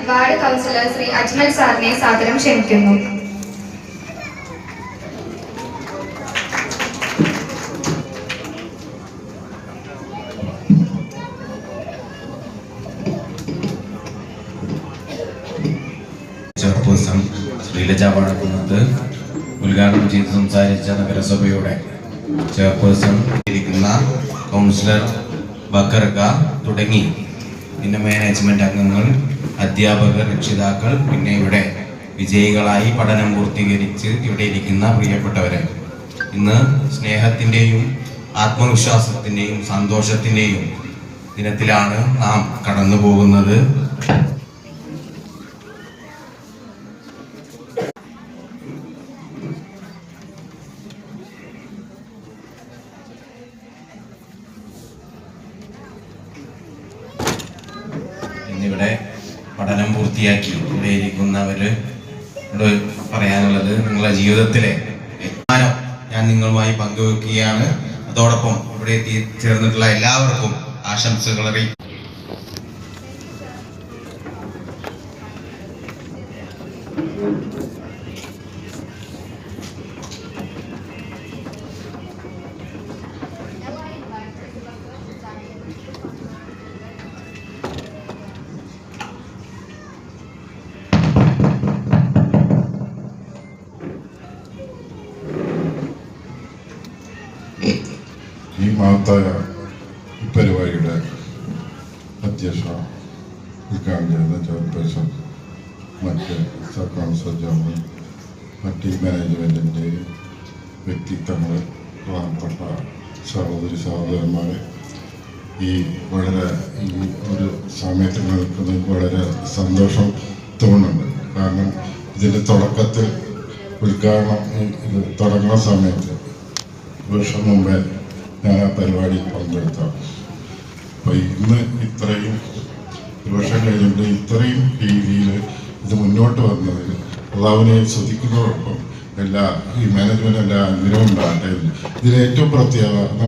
Ward councillor Shri Ajmal സാറിനെ സാദരം ക്ഷണിക്കുന്നു. ചെയർപേഴ്സൺ ശ്രീലജ വാഴക്കുന്നത്ത് ഉദ്ഘാടനം ചെയ്ത് സംസാരിച്ച നഗരസഭയുടെ ചെയർപേഴ്സൺ ഇരിക്കുന്ന കൗൺസിലർ ബക്കർക്ക തുടങ്ങി പിന്നെ മാനേജ്മെന്റ് അംഗങ്ങൾ, അധ്യാപകർ, രക്ഷിതാക്കൾ, പിന്നെ ഇവിടെ വിജയികളായി പഠനം പൂർത്തീകരിച്ച് ഇവിടെ ഇരിക്കുന്ന പ്രിയപ്പെട്ടവരെ, ഇന്ന് സ്നേഹത്തിൻ്റെയും ആത്മവിശ്വാസത്തിൻ്റെയും സന്തോഷത്തിൻ്റെയും ദിനത്തിലാണ് നാം കടന്നു പോകുന്നത്. ഇന്നിവിടെ പഠനം പൂർത്തിയാക്കി ഇവിടെ ഇരിക്കുന്നവരോട് പറയാനുള്ളത്, നിങ്ങളുടെ ജീവിതത്തിലെ അഭിമാനം ഞാൻ നിങ്ങളുമായി പങ്കുവെക്കുകയാണ്. അതോടൊപ്പം ഇവിടെ എത്തിച്ചേർന്നിട്ടുള്ള എല്ലാവർക്കും ആശംസകൾ അറിയിക്കും. ഈ മഹത്തായ പരിപാടിയുടെ അധ്യക്ഷ ഉദ്ഘാടനം ചെയ്ത ചെയർപേഴ്സൺ, മറ്റ് കൗൺസിലർ ജനറൽ, മറ്റ് മാനേജ്മെൻറ്റിൻ്റെ വ്യക്തിത്വങ്ങൾ, പ്രധാനപ്പെട്ട സഹോദരി സഹോദരന്മാരെ, ഈ ഒരു സമയത്ത് നിൽക്കുന്നത് വളരെ സന്തോഷം തോന്നുന്നുണ്ട്. കാരണം ഇതിൻ്റെ തുടക്കത്തിൽ ഉദ്ഘാടനം തുടങ്ങുന്ന സമയത്ത് വർഷം മുമ്പേ ഞാൻ ആ പരിപാടി പങ്കെടുത്താണ്. അപ്പോൾ ഇന്ന് ഇത്രയും വർഷം കഴിഞ്ഞിട്ട് ഇത്രയും രീതിയിൽ ഇത് മുന്നോട്ട് വന്നതിൽ അള്ളാഹുവിനെ സ്തുതിക്കുന്നതോടൊപ്പം ഈ മാനേജ്മെൻറ്റ് എല്ലാ അനുഗ്രഹം ഉണ്ടാകട്ടെ. ഇതിൽ ഏറ്റവും പ്രത്യേകത